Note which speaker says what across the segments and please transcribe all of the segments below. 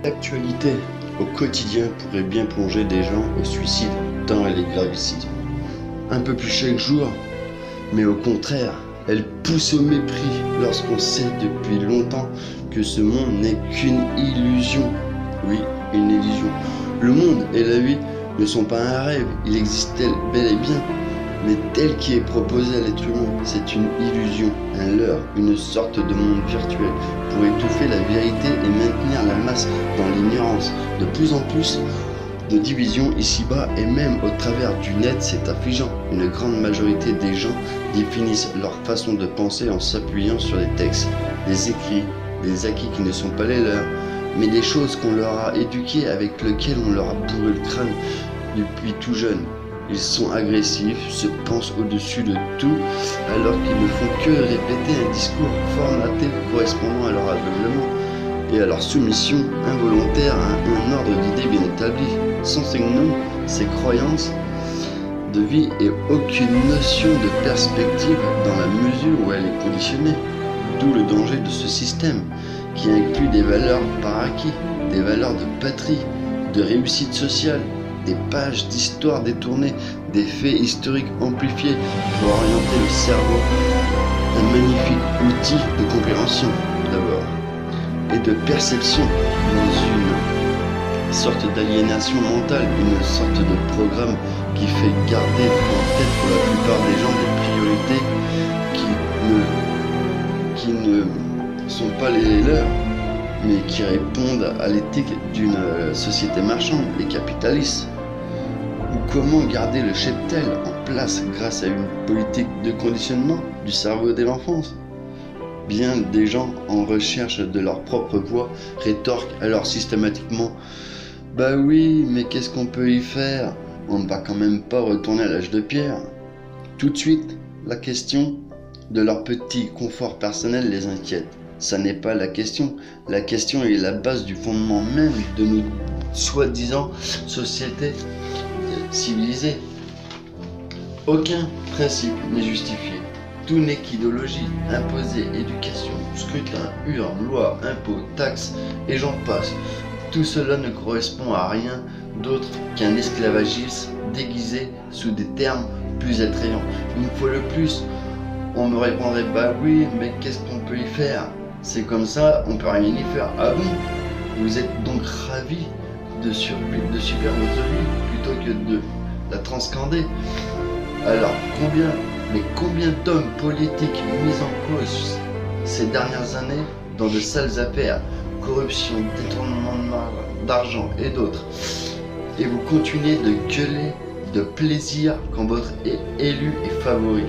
Speaker 1: L'actualité au quotidien pourrait bien plonger des gens au suicide, tant elle est gravissime. Un peu plus chaque jour, mais au contraire, elle pousse au mépris lorsqu'on sait depuis longtemps que ce monde n'est qu'une illusion. Oui, une illusion. Le monde et la vie ne sont pas un rêve, il existe bel et bien, mais tel qui est proposé à l'être humain, c'est une illusion, un leurre, une sorte de monde virtuel pour étouffer la vérité et maintenir la masse dans l'ignorance. De plus en plus de divisions ici-bas et même au travers du net, c'est affligeant. Une grande majorité des gens définissent leur façon de penser en s'appuyant sur des textes, des écrits, des acquis qui ne sont pas les leurs, mais des choses qu'on leur a éduquées, avec lesquelles on leur a bourré le crâne depuis tout jeune. Ils sont agressifs, se pensent au-dessus de tout, alors qu'ils ne font que répéter un discours formaté correspondant à leur aveuglement et à leur soumission involontaire à un ordre d'idées bien établi, sans ces noms, ces croyances de vie et aucune notion de perspective dans la mesure où elle est conditionnée. D'où le danger de ce système, qui inclut des valeurs par acquis, des valeurs de patrie, de réussite sociale, des pages d'histoire détournées, des faits historiques amplifiés pour orienter le cerveau, un magnifique outil de compréhension d'abord, et de perception dans une sorte d'aliénation mentale, une sorte de programme qui fait garder en tête pour la plupart des gens des priorités qui ne sont pas les leurs, mais qui répondent à l'éthique d'une société marchande et capitaliste. Ou comment garder le cheptel en place grâce à une politique de conditionnement du cerveau dès l'enfance. Bien des gens en recherche de leur propre voie rétorquent alors systématiquement « Bah oui, mais qu'est-ce qu'on peut y faire? On ne va quand même pas retourner à l'âge de pierre. » Tout de suite, la question de leur petit confort personnel les inquiète. Ça n'est pas la question. La question est la base du fondement même de nos soi-disant sociétés civilisées. Aucun principe n'est justifié. Tout n'est qu'idéologie, imposée, éducation, scrutin, urne, loi, impôts, taxes, et j'en passe. Tout cela ne correspond à rien d'autre qu'un esclavagisme déguisé sous des termes plus attrayants. Une fois de plus, on me répondrait « Bah oui, mais qu'est-ce qu'on peut y faire? C'est comme ça, on peut rien y faire. » Ah bon? Vous êtes donc ravis de subir votre vie plutôt que de la transcander? Alors combien d'hommes politiques mis en cause ces dernières années dans de sales affaires, corruption, détournement d'argent et d'autres, et vous continuez de gueuler de plaisir quand votre élu est favori?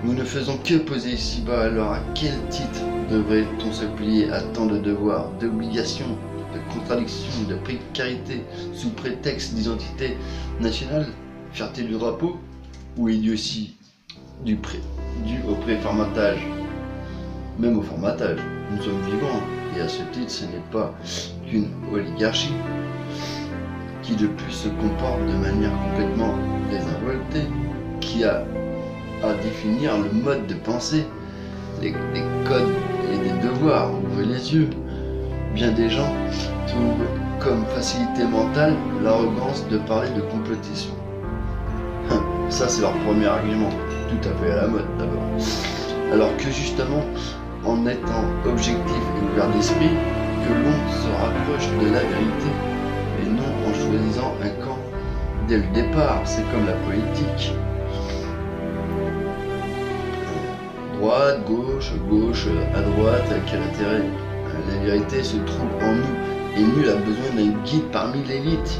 Speaker 1: Nous ne faisons que poser ici-bas, alors à quel titre devrait-on se plier à tant de devoirs, d'obligations, de contradictions, de précarité, sous prétexte d'identité nationale, fierté du drapeau, ou idiotie due au préformatage? Même au formatage, nous sommes vivants, et à ce titre, ce n'est pas qu'une oligarchie qui de plus se comporte de manière complètement désinvoltée, qui a à définir le mode de pensée, les codes et les devoirs. Ouvrez les yeux. Bien des gens trouvent comme facilité mentale l'arrogance de parler de complotisme. Ça, c'est leur premier argument, tout à fait à la mode d'abord. Alors que justement, en étant objectif et ouvert d'esprit, que l'on se rapproche de la vérité, et non en choisissant un camp dès le départ. C'est comme la politique. Droite, gauche, à droite, quel intérêt? La vérité se trouve en nous, et nul a besoin d'un guide parmi l'élite.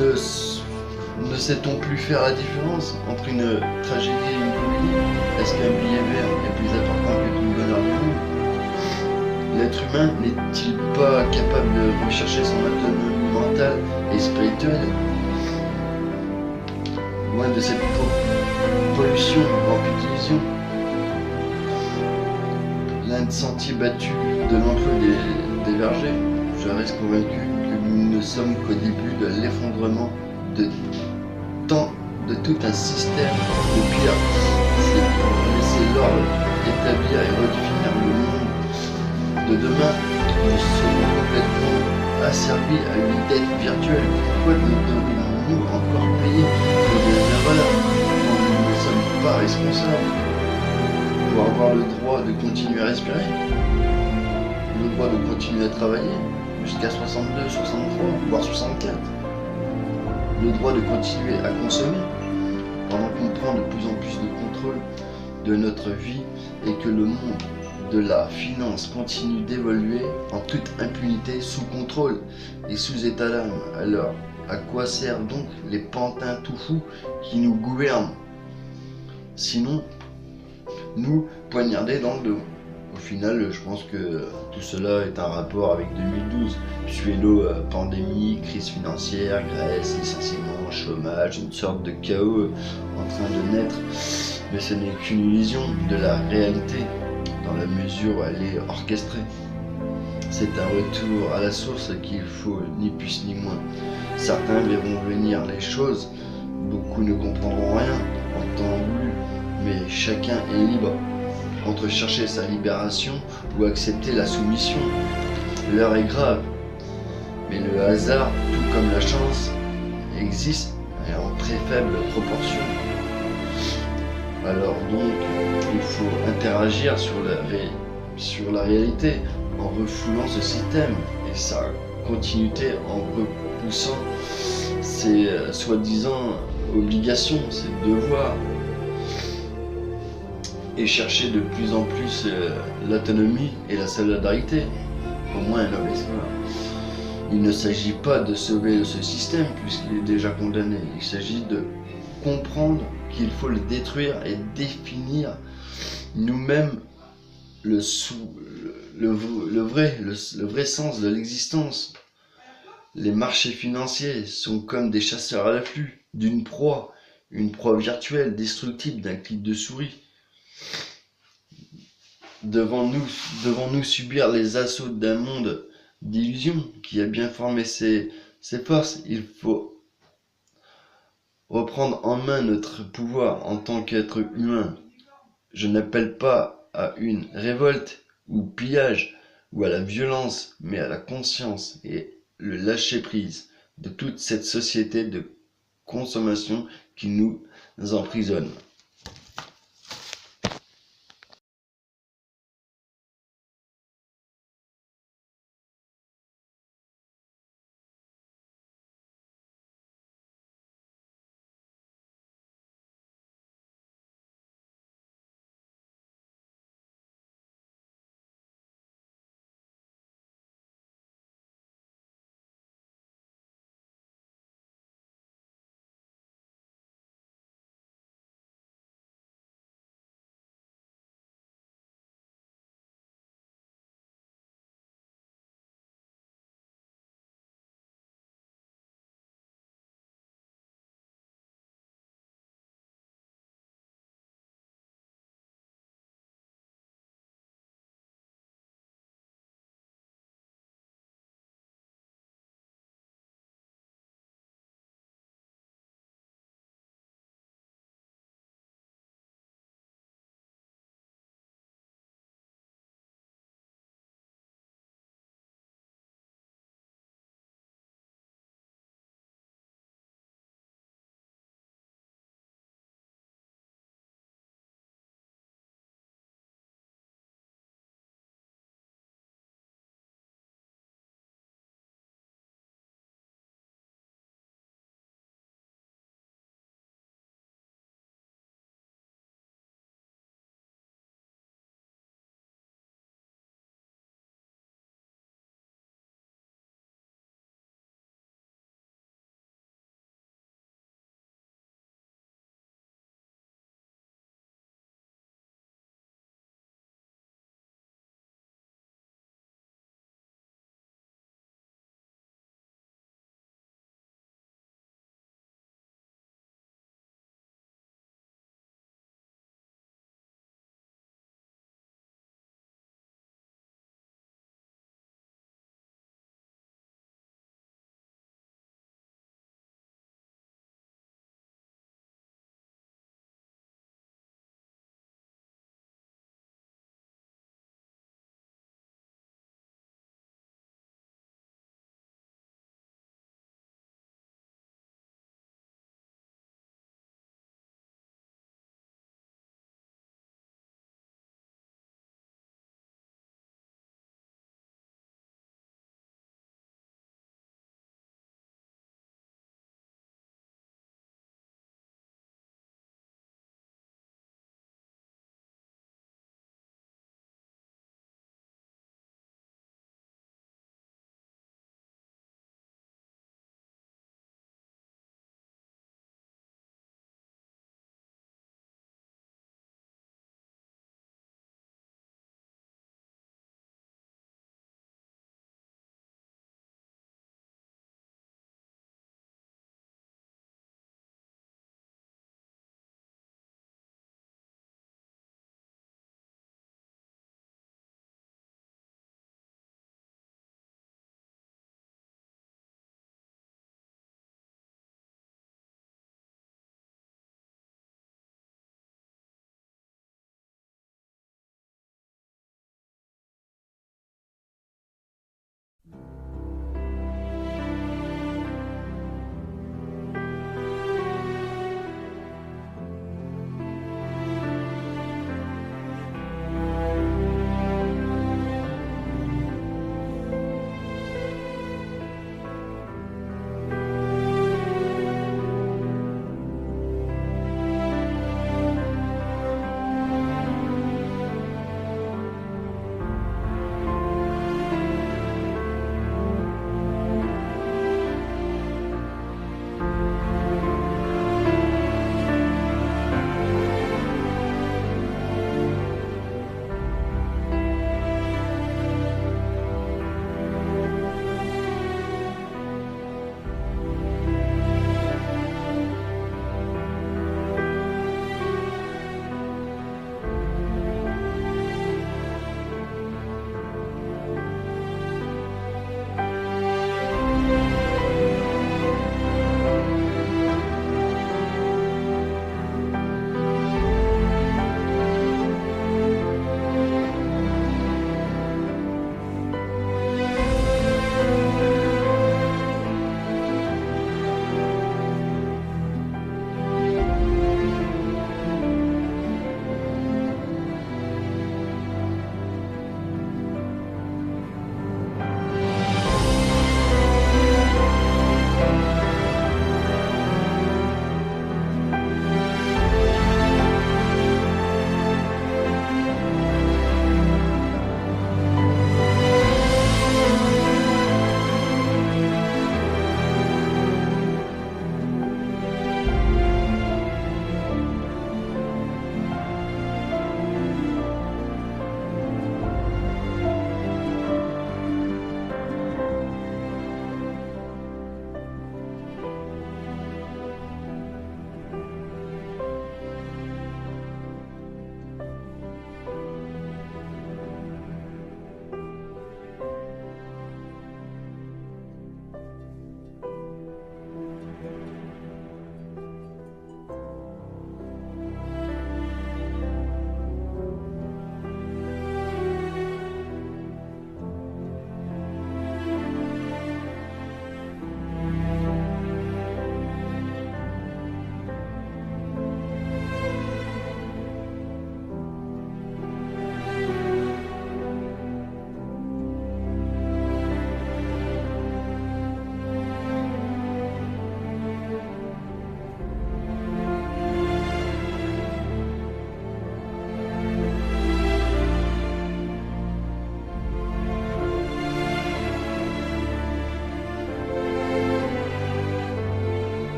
Speaker 1: Ne sait-on plus faire la différence entre une tragédie et une comédie? Est-ce qu'un billet vert est plus important que tout le bonheur du monde? L'être humain n'est-il pas capable de rechercher son autonomie mentale et spirituelle? Loin de cette pollution en utilisation, l'un sentier battu de l'enclos des vergers, je reste convaincu que nous ne sommes qu'au début de l'effondrement de tout un système. Le pire, c'est pour laisser l'ordre établir et redéfinir le monde de demain, nous sommes complètement asservis à une dette virtuelle. Pourquoi devrions-nous encore payer pour des erreurs dont nous ne sommes pas responsables? Pour avoir le droit de continuer à respirer, le droit de continuer à travailler jusqu'à 62, 63, voire 64, le droit de continuer à consommer, pendant qu'on prend de plus en plus de contrôle de notre vie et que le monde de la finance continue d'évoluer en toute impunité, sous contrôle et sous état d'âme. Alors, à quoi servent donc les pantins tout fous qui nous gouvernent, sinon nous poignarder dans le dos? Au final, je pense que tout cela est un rapport avec 2012. Suédo, pandémie, crise financière, Grèce, licenciement, chômage, une sorte de chaos en train de naître. Mais ce n'est qu'une illusion de la réalité, dans la mesure où elle est orchestrée. C'est un retour à la source qu'il faut, ni plus ni moins. Certains verront venir les choses, beaucoup ne comprendront rien en temps voulu, mais chacun est libre entre chercher sa libération ou accepter la soumission. L'heure est grave, mais le hasard, tout comme la chance, existe et en très faible proportion. Alors donc, il faut interagir sur la réalité en refoulant ce système et sa continuité, en repoussant ses soi-disant obligations, ses devoirs, et chercher de plus en plus l'autonomie et la solidarité, au moins un noble espoir. Il ne s'agit pas de sauver ce système puisqu'il est déjà condamné, il s'agit de comprendre qu'il faut le détruire et définir nous-mêmes le vrai sens de l'existence. Les marchés financiers sont comme des chasseurs à l'affût d'une proie, une proie virtuelle destructible d'un clic de souris. Devons-nous subir les assauts d'un monde d'illusions qui a bien formé ses forces? Il faut reprendre en main notre pouvoir en tant qu'être humain. Je n'appelle pas à une révolte ou pillage ou à la violence, mais à la conscience et le lâcher-prise de toute cette société de consommation qui nous emprisonne.